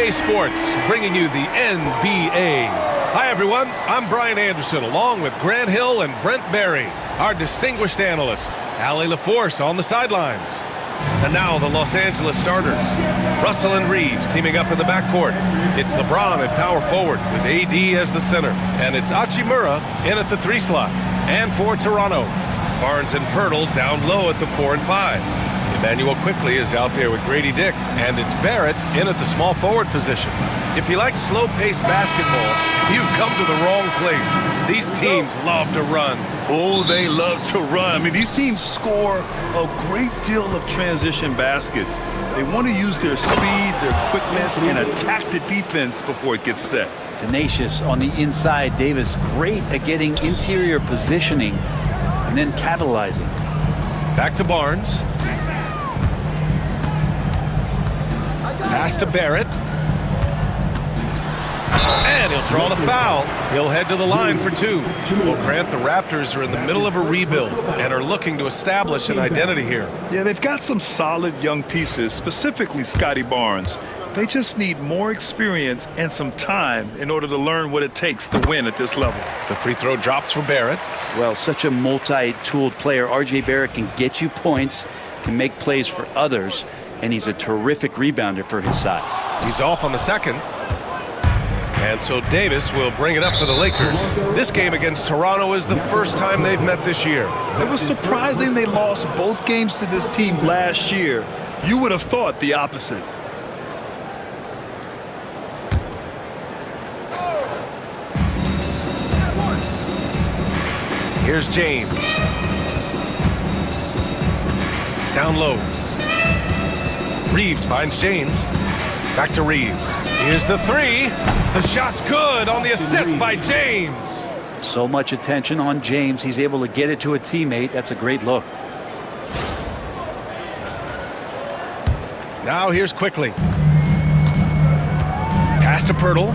EA Sports, bringing you the NBA. Hi, everyone. I'm Brian Anderson, along with Grant Hill and Brent Berry, our distinguished analyst. Allie LaForce on the sidelines. And now the Los Angeles starters. Russell and Reeves teaming up in the backcourt. It's LeBron at power forward with AD as the center. And it's Hachimura in at the 3 slot. And for Toronto, Barnes and Pirtle down low at the 4 and 5. Emmanuel Quickly is out there with Grady Dick, and it's Barrett in at the small forward position. If you like slow-paced basketball, you've come to the wrong place. These teams love to run. Oh, they love to run. I mean, these teams score a great deal of transition baskets. They want to use their speed, their quickness, and attack the defense before it gets set. Tenacious on the inside. Davis great at getting interior positioning and then capitalizing. Back to Barnes. Pass to Barrett. And he'll draw the foul. He'll head to the line for 2. Well, Grant, the Raptors are in the middle of a rebuild and are looking to establish an identity here. Yeah, they've got some solid young pieces, specifically Scotty Barnes. They just need more experience and some time in order to learn what it takes to win at this level. The free throw drops for Barrett. Well, such a multi-tooled player. R.J. Barrett can get you points, can make plays for others, and he's a terrific rebounder for his size. He's off on the second. And so Davis will bring it up for the Lakers. This game against Toronto is the first time they've met this year. It was surprising they lost both games to this team last year. You would have thought the opposite. Here's James. Down low. Reeves finds James. Back to Reeves. Here's the 3. The shot's good on the assist by James. So much attention on James. He's able to get it to a teammate. That's a great look. Now here's Quickly. Pass to Pirtle.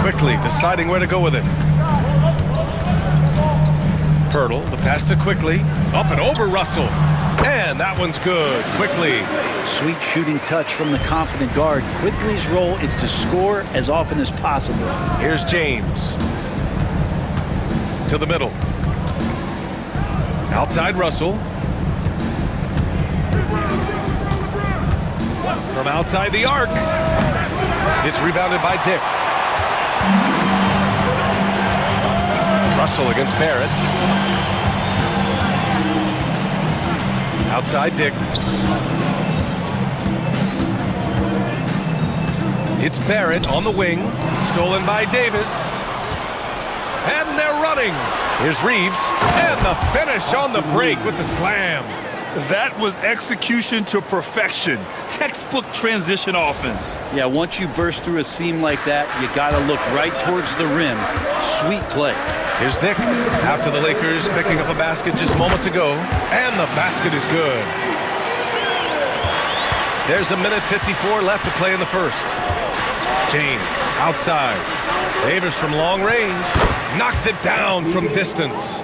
Quickly deciding where to go with it. Pirtle, the pass to Quickly. Up and over Russell. And that one's good. Quickly. Sweet shooting touch from the confident guard. Quickly's role is to score as often as possible. Here's James. To the middle. Outside Russell. From outside the arc. It's rebounded by Dick. Russell against Barrett. Outside Dick. It's Barrett on the wing. Stolen by Davis. And they're running. Here's Reeves. And the finish on the break with the slam. That was execution to perfection. Textbook transition offense. Yeah, once you burst through a seam like that, you got to look right towards the rim. Sweet play. Here's Dick after the Lakers picking up a basket just moments ago. And the basket is good. There's a minute 54 left to play in the first. James outside. Davis from long range. Knocks it down from distance.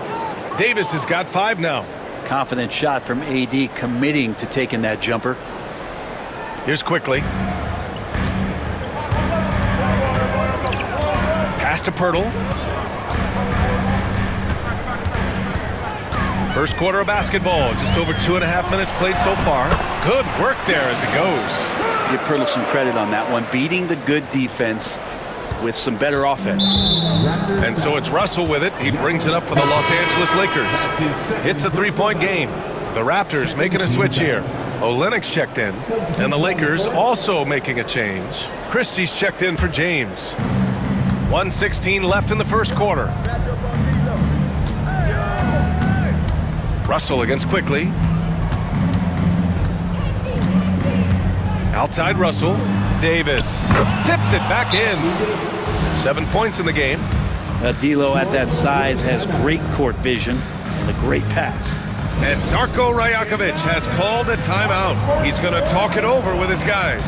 Davis has got 5 now. Confident shot from AD, committing to taking that jumper. Here's Quickly. Pass to Pirtle. First quarter of basketball, just over 2.5 minutes played so far. Good work there as it goes. Give Pirtle some credit on that one, beating the good defense with some better offense. And so it's Russell with it. He brings it up for the Los Angeles Lakers. It's a 3-point game. The Raptors making a switch here. Olenek's checked in, and the Lakers also making a change. Christie's checked in for James. 1:16 left in the first quarter. Russell against Quickly. Outside Russell. Davis tips it back in. 7 points in the game. D'Lo at that size has great court vision and a great pass. And Darko Rajakovic has called a timeout. He's going to talk it over with his guys.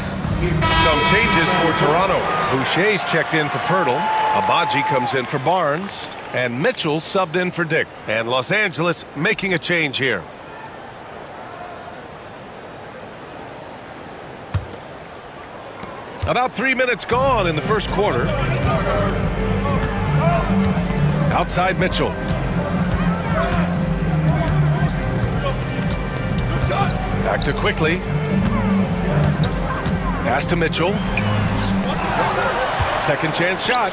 Some changes for Toronto. Boucher's checked in for Pirtle. Abaji comes in for Barnes. And Mitchell subbed in for Dick. And Los Angeles making a change here. About 3 minutes gone in the first quarter. Outside Mitchell. Back to Quickly. Pass to Mitchell. Second chance shot.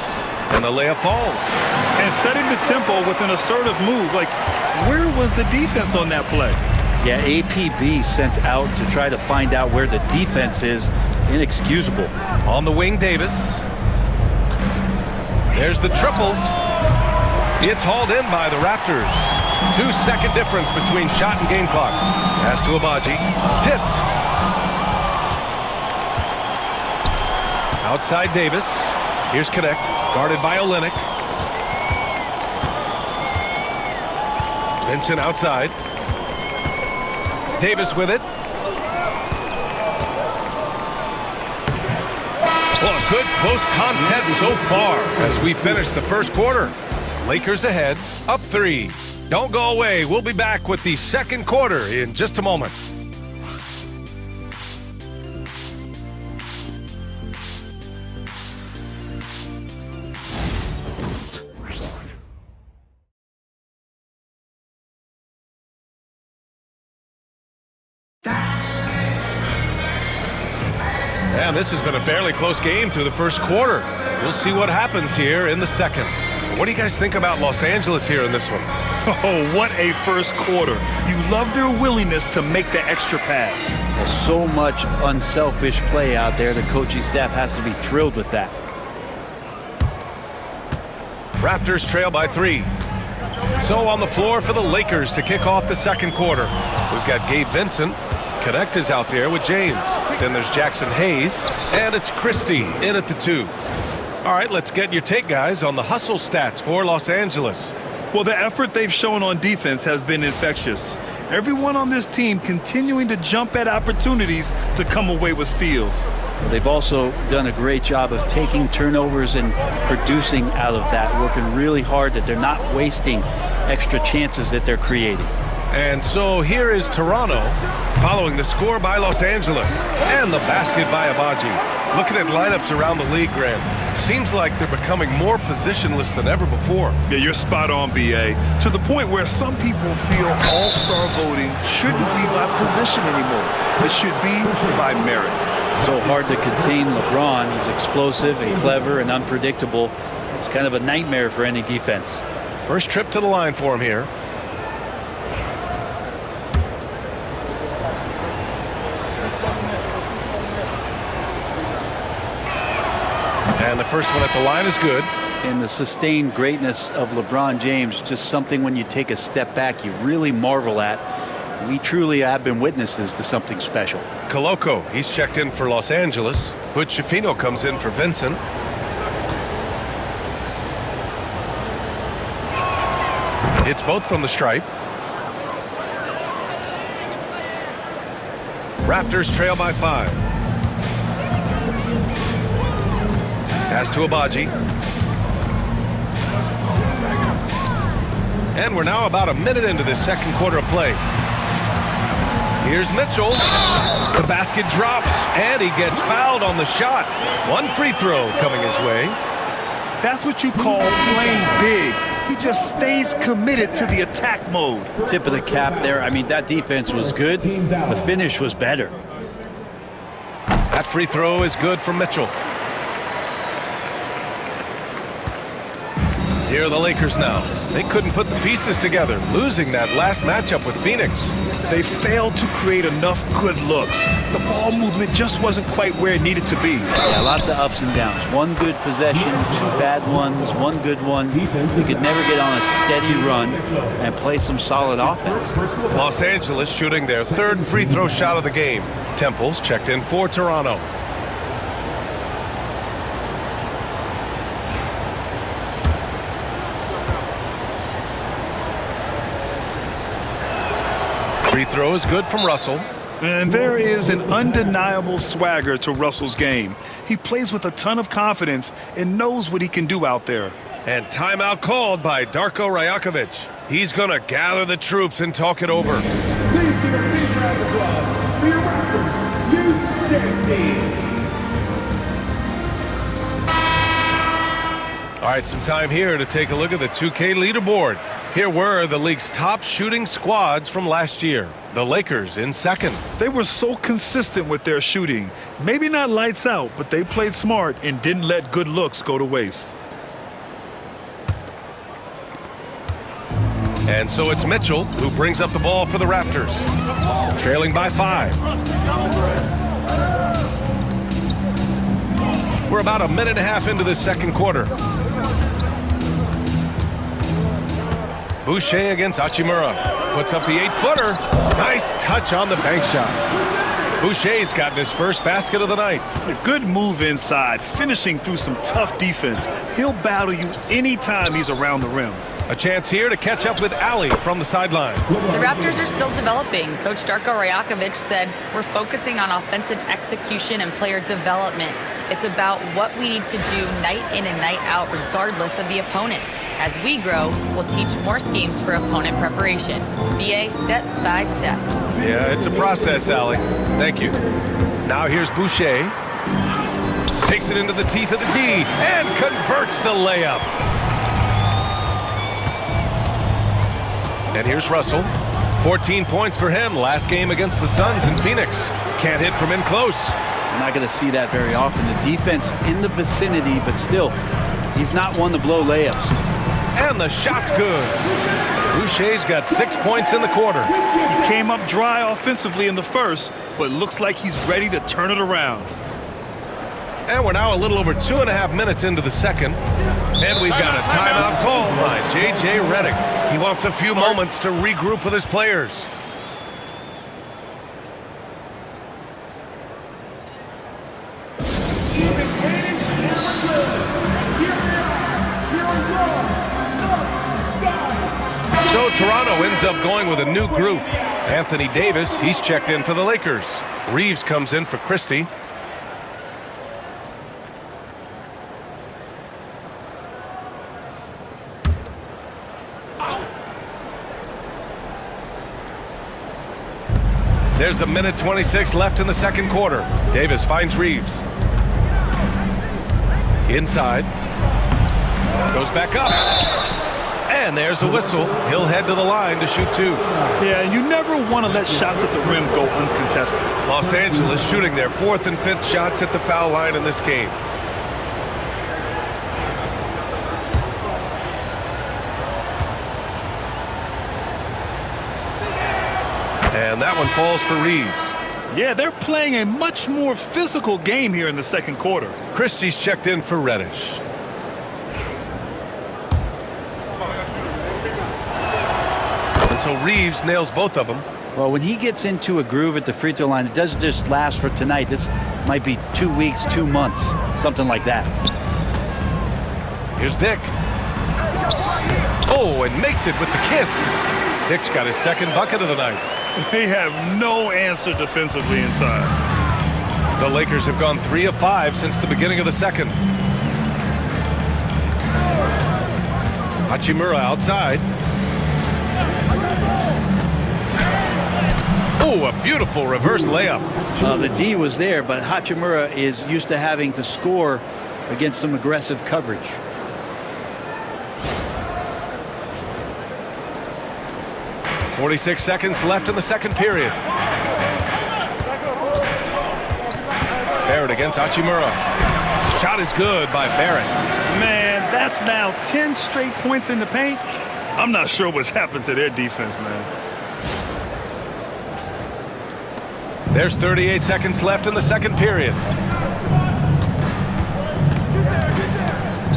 And the layup falls. And setting the tempo with an assertive move. Like, where was the defense on that play? Yeah, APB sent out to try to find out where the defense is. Inexcusable. On the wing, Davis. There's the triple. It's hauled in by the Raptors. 2-second difference between shot and game clock. Pass to Abaji. Tipped. Outside Davis. Here's Connect. Guarded by Olynyk. Vincent outside. Davis with it. Well, a good close contest so far as we finish the first quarter. Lakers ahead, up 3. Don't go away. We'll be back with the second quarter in just a moment. And this has been a fairly close game through the first quarter. We'll see what happens here in the second. What do you guys think about Los Angeles here in this one? Oh, what a first quarter. You love their willingness to make the extra pass. Well, so much unselfish play out there. The coaching staff has to be thrilled with that. Raptors trail by 3. So on the floor for the Lakers to kick off the second quarter. We've got Gabe Vincent. Connect is out there with James. Then there's Jackson Hayes. And it's Christie in at the 2. All right, let's get your take, guys, on the hustle stats for Los Angeles. Well, the effort they've shown on defense has been infectious. Everyone on this team continuing to jump at opportunities to come away with steals. They've also done a great job of taking turnovers and producing out of that, working really hard that they're not wasting extra chances that they're creating. And so here is Toronto following the score by Los Angeles and the basket by Abaji. Looking at lineups around the league, Grant, seems like they're becoming more positionless than ever before. Yeah, you're spot on, BA. To the point where some people feel all-star voting shouldn't be by position anymore. It should be by merit. So hard to contain LeBron. He's explosive and clever and unpredictable. It's kind of a nightmare for any defense. First trip to the line for him here. And the first one at the line is good. And the sustained greatness of LeBron James, just something when you take a step back, you really marvel at. We truly have been witnesses to something special. Koloko, he's checked in for Los Angeles. Hood Schifino comes in for Vincent. Hits both from the stripe. Raptors trail by 5. Pass to Abaji. And we're now about a minute into this second quarter of play. Here's Mitchell. The basket drops, and he gets fouled on the shot. One free throw coming his way. That's what you call playing big. He just stays committed to the attack mode. Tip of the cap there. I mean, that defense was good. The finish was better. That free throw is good for Mitchell. Here are the Lakers now. They couldn't put the pieces together, losing that last matchup with Phoenix. They failed to create enough good looks. The ball movement just wasn't quite where it needed to be. Yeah, lots of ups and downs. One good possession, 2 bad ones, 1 good one. You could never get on a steady run and play some solid offense. Los Angeles shooting their 3rd free throw shot of the game. Temples checked in for Toronto. Free throw is good from Russell. And there is an undeniable swagger to Russell's game. He plays with a ton of confidence and knows what he can do out there. And timeout called by Darko Rajakovic. He's going to gather the troops and talk it over. Please give a big round of applause for your Raptors, Youth Game Team. All right, some time here to take a look at the 2K leaderboard. Here were the league's top shooting squads from last year. The Lakers in second. They were so consistent with their shooting. Maybe not lights out, but they played smart and didn't let good looks go to waste. And so it's Mitchell who brings up the ball for the Raptors. Trailing by 5. We're about a minute and a half into the second quarter. Boucher against Hachimura. Puts up the 8-footer. Nice touch on the bank shot. Boucher's gotten his first basket of the night. A good move inside, finishing through some tough defense. He'll battle you anytime he's around the rim. A chance here to catch up with Ali from the sideline. The Raptors are still developing. Coach Darko Rajakovic said, we're focusing on offensive execution and player development. It's about what we need to do night in and night out, regardless of the opponent. As we grow, we'll teach more schemes for opponent preparation. BA step by step. Yeah, it's a process, Ali. Thank you. Now here's Boucher. Takes it into the teeth of the D and converts the layup. And here's Russell. 14 points for him last game against the Suns in Phoenix. Can't hit from in close. You're not going to see that very often. The defense in the vicinity, but still, he's not one to blow layups. And the shot's good. Boucher's got 6 points in the quarter. He came up dry offensively in the first, but looks like he's ready to turn it around. And we're now a little over 2.5 minutes into the second. And we've got a timeout call by J.J. Redick. He wants a few moments to regroup with his players. So Toronto ends up going with a new group. Anthony Davis, he's checked in for the Lakers. Reeves comes in for Christie. There's a minute 26 left in the second quarter. Davis finds Reeves. Inside. Goes back up. And there's a whistle. He'll head to the line to shoot 2. Yeah, you never want to let shots at the rim go uncontested. Los Angeles shooting their 4th and 5th shots at the foul line in this game. And that one falls for Reeves. Yeah, they're playing a much more physical game here in the second quarter. Christie's checked in for Reddish. And so Reeves nails both of them. Well, when he gets into a groove at the free throw line, it doesn't just last for tonight. This might be 2 weeks, 2 months, something like that. Here's Dick. Oh, and makes it with the kiss. Dick's got his second bucket of the night. They have no answer defensively inside. The Lakers have gone 3 of 5 since the beginning of the second. Hachimura outside. Oh, a beautiful reverse layup. The D was there, but Hachimura is used to having to score against some aggressive coverage. .46 seconds left in the second period. Barrett against Hachimura. Shot is good by Barrett. Man, that's now 10 straight points in the paint. I'm not sure what's happened to their defense, man. There's 38 seconds left in the second period.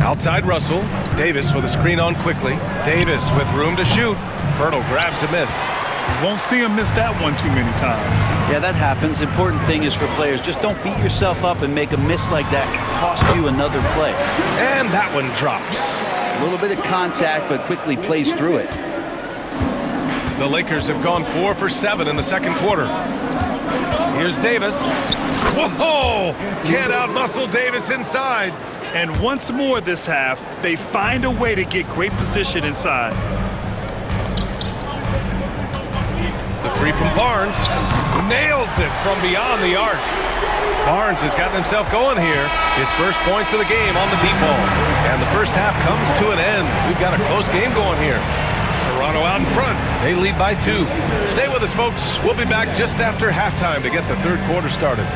Outside Russell. Davis with a screen on quickly. Davis with room to shoot. Pirtle grabs a miss. Won't see him miss that one too many times. Yeah, that happens. Important thing is for players, just don't beat yourself up and make a miss like that cost you another play. And that one drops. A little bit of contact, but quickly plays through it. The Lakers have gone 4 for 7 in the second quarter. Here's Davis. Whoa! Can't outmuscle Davis inside. And once more this half, they find a way to get great position inside. The three from Barnes. Nails it from beyond the arc. Barnes has gotten himself going here. His first points of the game on the deep ball. And the first half comes to an end. We've got a close game going here. Toronto out in front. They lead by 2. Stay with us, folks. We'll be back just after halftime to get the third quarter started.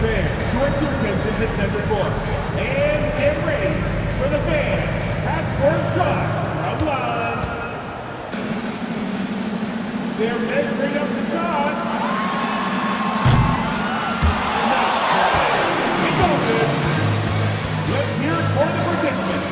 Fans, direct your attention to center court. And get ready for the fans. Half-court shot of line. They're measuring up the shot. It's all good. Let's hear it for the participants.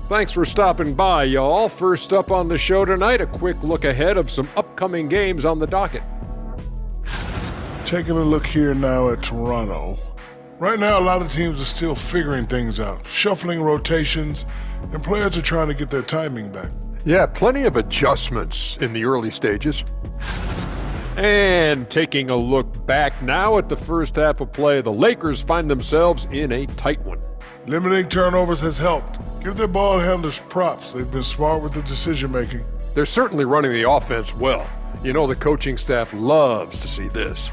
Thanks for stopping by, y'all. First up on the show tonight, a quick look ahead of some upcoming games on the docket. Taking a look here now at Toronto. Right now, a lot of teams are still figuring things out, shuffling rotations, and players are trying to get their timing back. Yeah, plenty of adjustments in the early stages. And taking a look back now at the first half of play, the Lakers find themselves in a tight one. Limiting turnovers has helped. Give their ball handlers props. They've been smart with the decision-making. They're certainly running the offense well. You know the coaching staff loves to see this.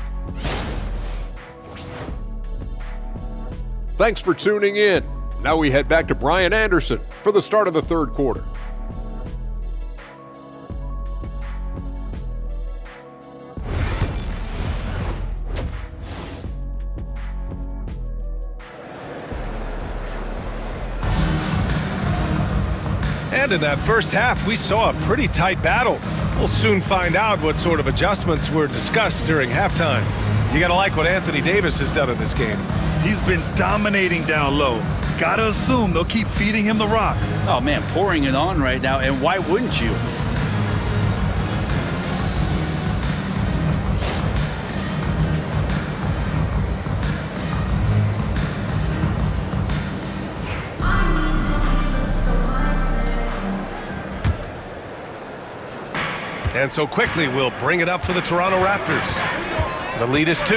Thanks for tuning in. Now we head back to Brian Anderson for the start of the third quarter. And in that first half, we saw a pretty tight battle. We'll soon find out what sort of adjustments were discussed during halftime. You gotta like what Anthony Davis has done in this game. He's been dominating down low. Gotta assume they'll keep feeding him the rock. Oh, man, pouring it on right now, and why wouldn't you? And so quickly, we'll bring it up for the Toronto Raptors. The lead is 2,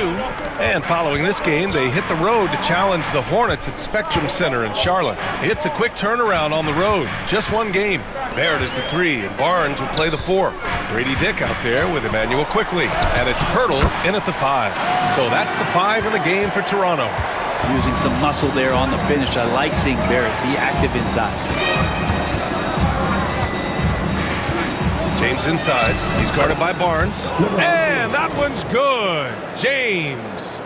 and following this game, they hit the road to challenge the Hornets at Spectrum Center in Charlotte. It's a quick turnaround on the road, just one game. Barrett is the 3, and Barnes will play the 4. Brady Dick out there with Emmanuel quickly, and it's Pirtle in at the 5. So that's the 5 in the game for Toronto. Using some muscle there on the finish. I like seeing Barrett be active inside. James inside. He's guarded by Barnes. And that one's good. James.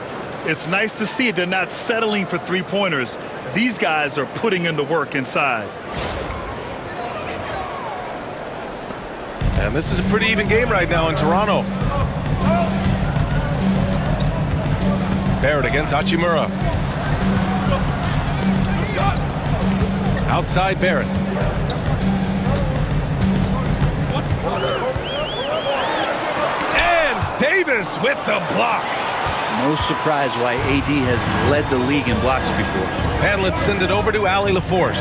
It's nice to see they're not settling for three-pointers. These guys are putting in the work inside. And this is a pretty even game right now in Toronto. Barrett against Hachimura. Outside Barrett. And Davis with the block. No surprise why AD has led the league in blocks before. And let's send it over to Allie LaForce.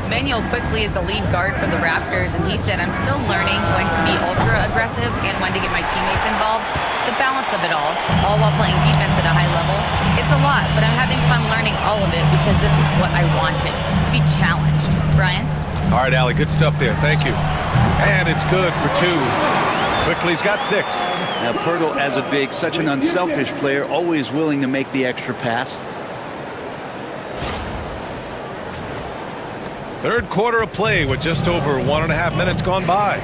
Emmanuel quickly is the lead guard for the Raptors, and he said, I'm still learning when to be ultra aggressive and when to get my teammates involved. The balance of it all while playing defense at a high level. It's a lot, but I'm having fun learning all of it because this is what I wanted, to be challenged. Brian? All right, Allie, good stuff there. Thank you. And it's good for 2. Quickly's got 6. Now, Pirtle, as a big, such an unselfish player, always willing to make the extra pass. Third quarter of play with just over 1.5 minutes gone by.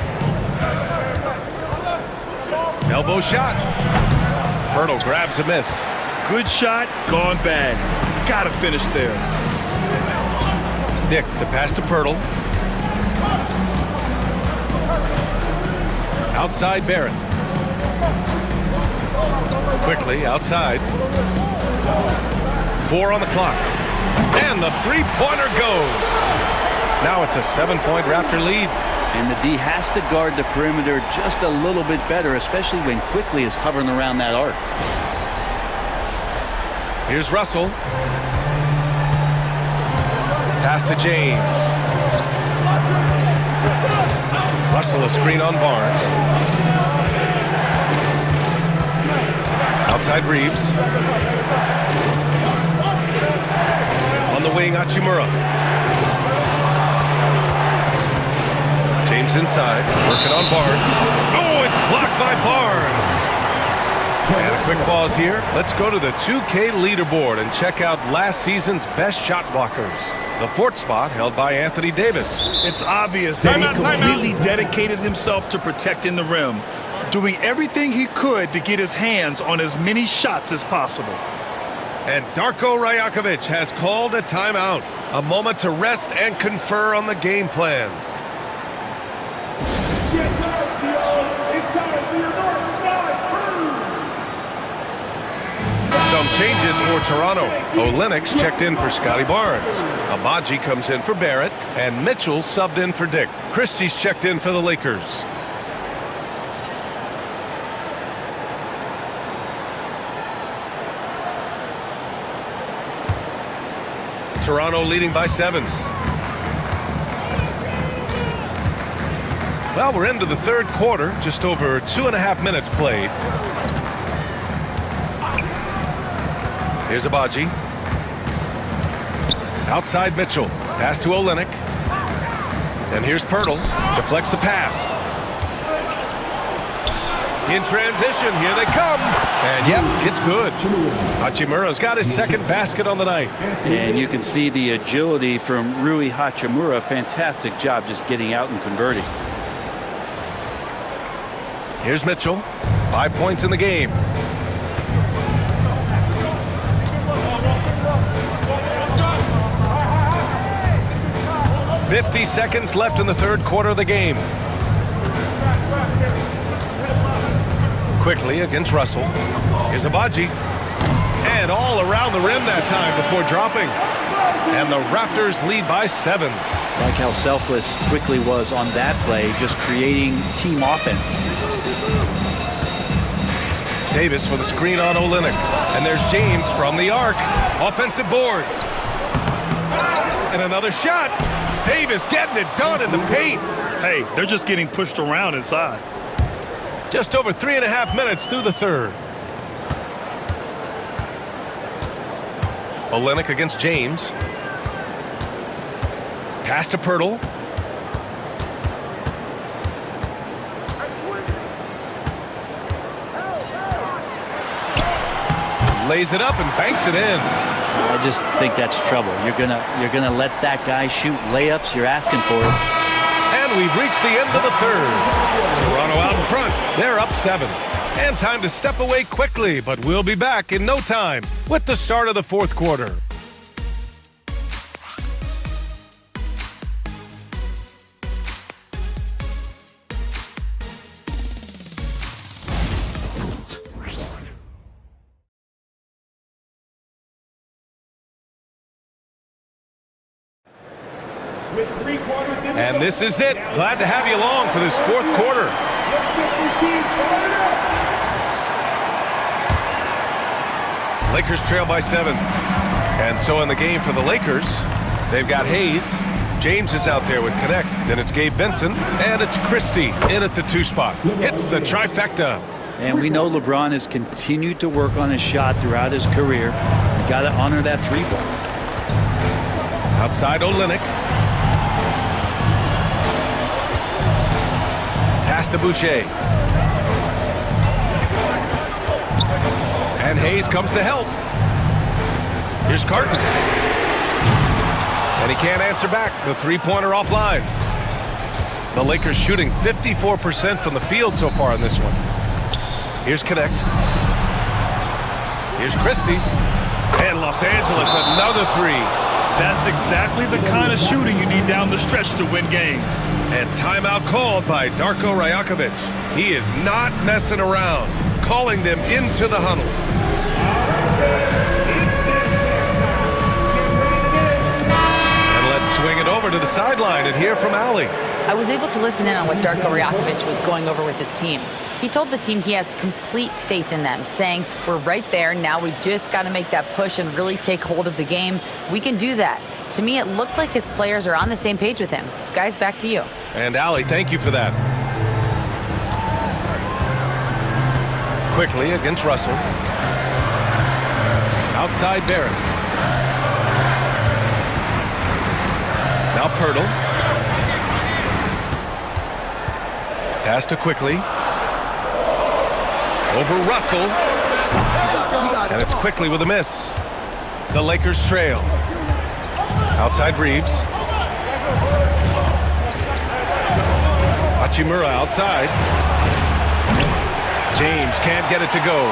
Elbow shot. Pirtle grabs a miss. Good shot, gone bad. Gotta finish there. Dick, the pass to Pirtle. Outside Barrett. Quickly outside. 4 on the clock. And the three-pointer goes. Now it's a 7-point Raptor lead. And the D has to guard the perimeter just a little bit better, especially when Quickly is hovering around that arc. Here's Russell. Pass to James. Russell a screen on Barnes. Outside Reeves. wing, Hachimura. James inside, working on Barnes. Oh, it's blocked by Barnes. And a quick pause here. Let's go to the 2K leaderboard and check out last season's best shot blockers. The fourth spot held by Anthony Davis. It's obvious that he completely dedicated himself to protecting the rim, doing everything he could to get his hands on as many shots as possible. And Darko Rajakovic has called a timeout. A moment to rest and confer on the game plan. Some changes for Toronto. Olenek's checked in for Scotty Barnes. Abaji comes in for Barrett. And Mitchell subbed in for Dick. Christie's checked in for the Lakers. Toronto leading by 7. Well, we're into the third quarter. Just over 2.5 minutes played. Here's Abaji. Outside Mitchell. Pass to Olenek. And here's Pirtle. Deflects the pass. In transition, here they come. And yep, it's good. Hachimura's got his second basket on the night. And you can see the agility from Rui Hachimura. Fantastic job just getting out and converting. Here's Mitchell. 5 points in the game. 50 seconds left in the third quarter of the game. Quickly against Russell. Here's Abaji. And all around the rim that time before dropping. And the Raptors lead by 7. Like how selfless Quickly was on that play, just creating team offense. Davis with a screen on Olenek. And there's James from the arc. Offensive board. And another shot. Davis getting it done in the paint. Hey, they're just getting pushed around inside. Just over 3.5 minutes through the third. Olenek against James. Pass to Pirtle. Lays it up and banks it in. I just think that's trouble. You're gonna let that guy shoot layups. You're asking for it. And we've reached the end of the third. Toronto out in front. They're up 7. And time to step away quickly, but we'll be back in no time with the start of the fourth quarter. And this is it. Glad to have you along for this fourth quarter. Lakers trail by 7. And so in the game for the Lakers, they've got Hayes. James is out there with Connect. Then it's Gabe Vincent. And it's Christie in at the 2 spot. Hits the trifecta. And we know LeBron has continued to work on his shot throughout his career. You got to honor that 3-ball. Outside Olenek. Pass to Boucher. And Hayes comes to help. Here's Carton. And he can't answer back. The 3-pointer offline. The Lakers shooting 54% from the field so far in this one. Here's Connect. Here's Christie. And Los Angeles, another 3. That's exactly the kind of shooting you need down the stretch to win games. And timeout called by Darko Rajakovic. He is not messing around, calling them into the huddle. And let's swing it over to the sideline and hear from Ali. I was able to listen in on what Darko Rajakovic was going over with his team. He told the team he has complete faith in them, saying, we're right there, now we just got to make that push and really take hold of the game. We can do that. To me, it looked like his players are on the same page with him. Guys, back to you. And Ali, thank you for that. Quickly against Russell. Outside Barrett. Now Pirtle. Pass to Quickly. Over Russell. And it's Quickly with a miss. The Lakers trail. Outside Reeves. Hachimura outside. James can't get it to go.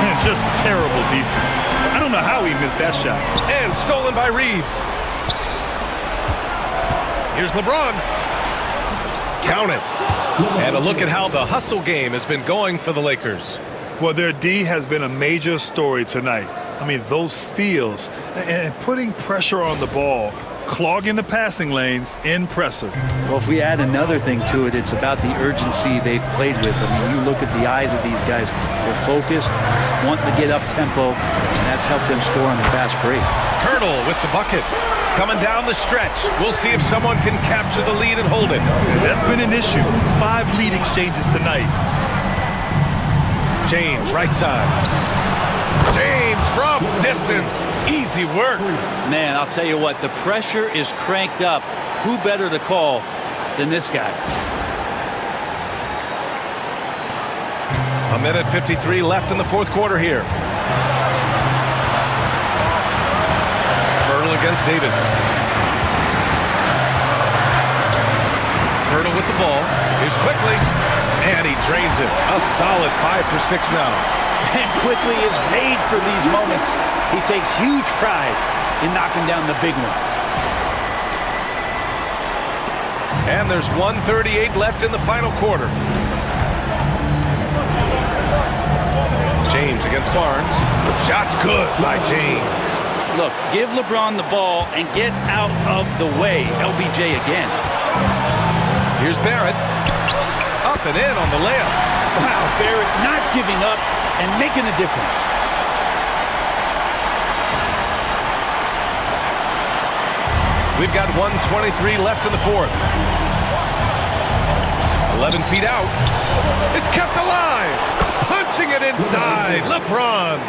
Man, just terrible defense. I don't know how he missed that shot. And stolen by Reeves. Here's LeBron. Count it. And a look at how the hustle game has been going for the Lakers. Well, their D has been a major story tonight. I mean, those steals and putting pressure on the ball, clogging the passing lanes, impressive. Well, if we add another thing to it, it's about the urgency they've played with. I mean, you look at the eyes of these guys. They're focused, wanting to get up tempo, and that's helped them score on the fast break. Pirtle with the bucket. Coming down the stretch. We'll see if someone can capture the lead and hold it. That's been an issue. 5 lead exchanges tonight. James, right side. James from distance. Easy work. Man, I'll tell you what, the pressure is cranked up. Who better to call than this guy? A minute 53 left in the fourth quarter here. Pirtle against Davis. Pirtle with the ball. Here's Quickly. And he drains it. A solid 5 for 6 now. And Quickly is made for these moments. He takes huge pride in knocking down the big ones. And there's 1:38 left in the final quarter. James against Barnes. Shot's good by James. Look, give LeBron the ball and get out of the way. LBJ again. Here's Barrett. Up and in on the layup. Wow, Barrett not giving up and making a difference. We've got 1:23 left in the fourth. 11 feet out. It's kept alive. Punching it inside. LeBron.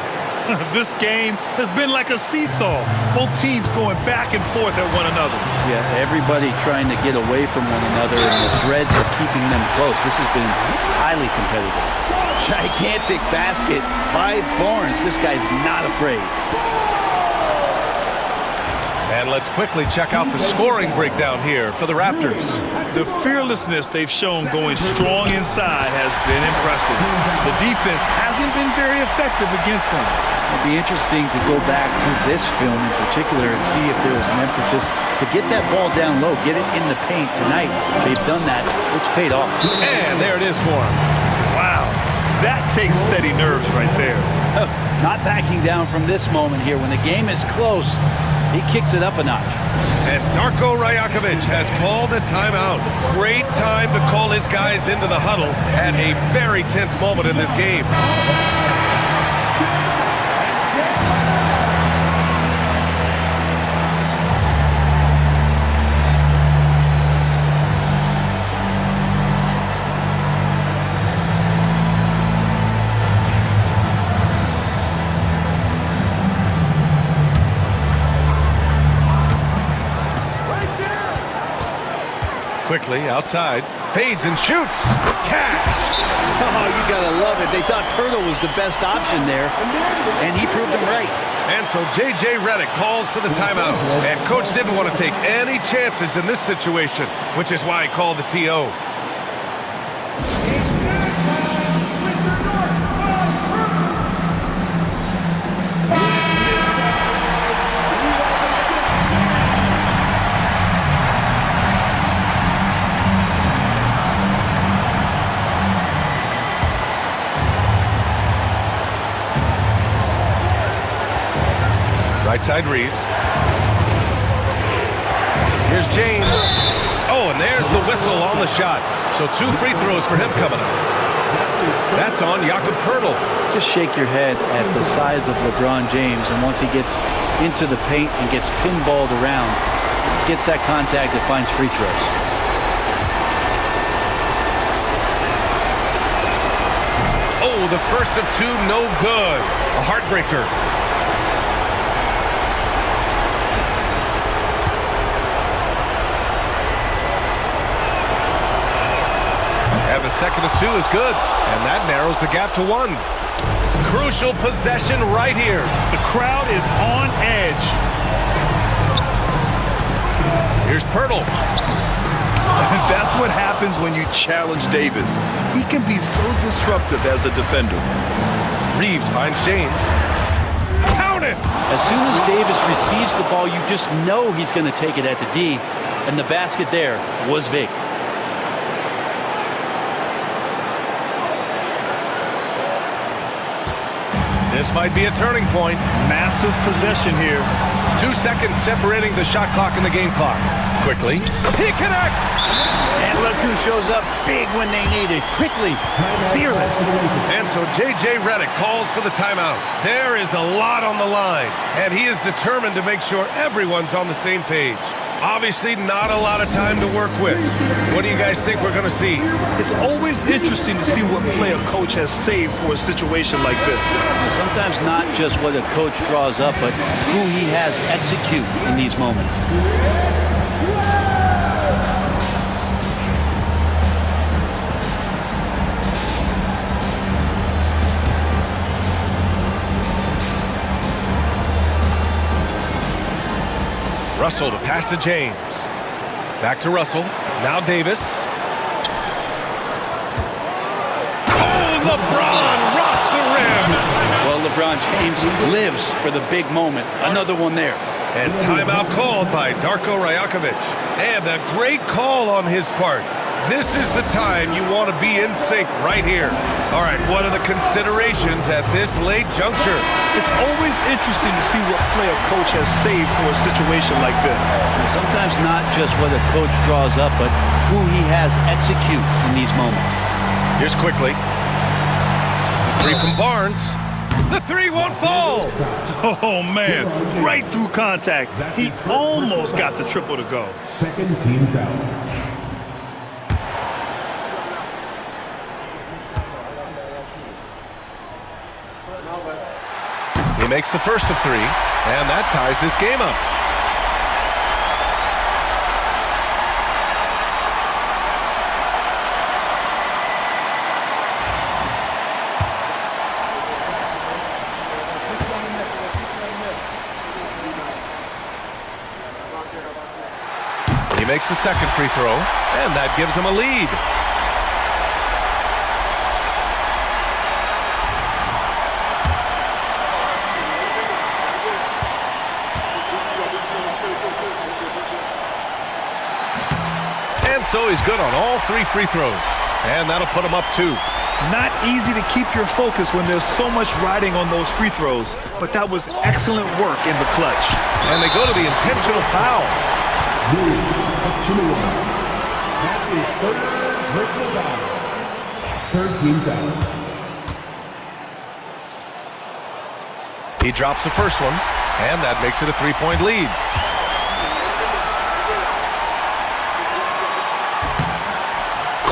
This game has been like a seesaw. Both teams going back and forth at one another. Yeah, everybody trying to get away from one another, and the threads are keeping them close. This has been highly competitive. Gigantic basket by Barnes. This guy's not afraid. And let's quickly check out the scoring breakdown here for the Raptors. The fearlessness they've shown going strong inside has been impressive. The defense hasn't been very effective against them. It'll be interesting to go back through this film in particular and see if there was an emphasis to get that ball down low, get it in the paint tonight. They've done that. It's paid off. And there it is for him. Wow, that takes steady nerves right there. Not backing down from this moment here. When the game is close, he kicks it up a notch. And Darko Rajakovic has called a timeout. Great time to call his guys into the huddle at a very tense moment in this game. Quickly outside, fades and shoots. Cash. Oh, you gotta love it. They thought Pirtle was the best option there, and he proved them right. And so J.J. Redick calls for the timeout. And coach didn't want to take any chances in this situation, which is why he called the TO. Right side Reeves. Here's James. Oh, and there's the whistle on the shot. So 2 free throws for him coming up. That's on Jakob Pirtle. Just shake your head at the size of LeBron James, and once he gets into the paint and gets pinballed around, gets that contact, and finds free throws. Oh, the first of 2, no good. A heartbreaker. second of 2 is good, and that narrows the gap to 1. Crucial possession right here. The crowd is on edge. Here's Pirtle. That's what happens when you challenge Davis. He can be so disruptive as a defender. Reeves finds James. Count it! As soon as Davis receives the ball, you just know he's going to take it at the D, and the basket there was big. This might be a turning point. Massive possession here. 2 seconds separating the shot clock and the game clock. Quickly, he connects! And look who shows up big when they need it. Quickly, fearless. And so J.J. Redick calls for the timeout. There is a lot on the line, and he is determined to make sure everyone's on the same page. Obviously, not a lot of time to work with. What do you guys think we're going to see? It's always interesting to see what play a coach has saved for a situation like this. Sometimes not just what a coach draws up, but who he has execute in these moments. Russell to pass to James. Back to Russell. Now Davis. Oh, LeBron rocks the rim. Well, LeBron James lives for the big moment. Another one there. And timeout called by Darko Rajakovic. And a great call on his part. This is the time you want to be in sync right here. All right, what are the considerations at this late juncture? It's always interesting to see what play a coach has saved for a situation like this. Sometimes not just what a coach draws up, but who he has execute in these moments. Here's quickly. 3 from Barnes. The 3 won't fall. Oh, man. Right through contact. He almost got the triple to go. Second team foul. He makes the first of 3, and that ties this game up. He makes the second free throw, and that gives him a lead. So he's good on all 3 free throws. And that'll put him up 2. Not easy to keep your focus when there's so much riding on those free throws, but that was excellent work in the clutch. And they go to the intentional foul. That is third personal foul. Third team foul. He drops the first one, and that makes it a 3-point lead.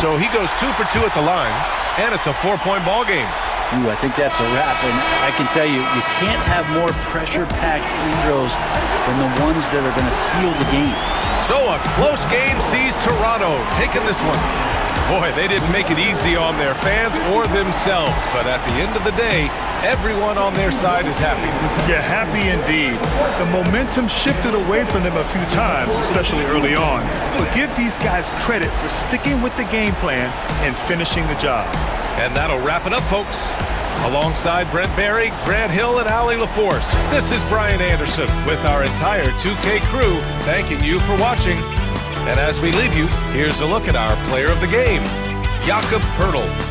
So he goes 2 for 2 at the line, and it's a 4-point ball game. Ooh, I think that's a wrap, and I can tell you, you can't have more pressure-packed free throws than the ones that are going to seal the game. So a close game sees Toronto taking this one. Boy, they didn't make it easy on their fans or themselves, but at the end of the day, everyone on their side is happy. Yeah, happy indeed. The momentum shifted away from them a few times, especially early on. But give these guys credit for sticking with the game plan and finishing the job. And that'll wrap it up, folks. Alongside Brent Barry, Grant Hill, and Allie LaForce, this is Brian Anderson with our entire 2K crew thanking you for watching. And as we leave you, here's a look at our player of the game, Jakob Poeltl.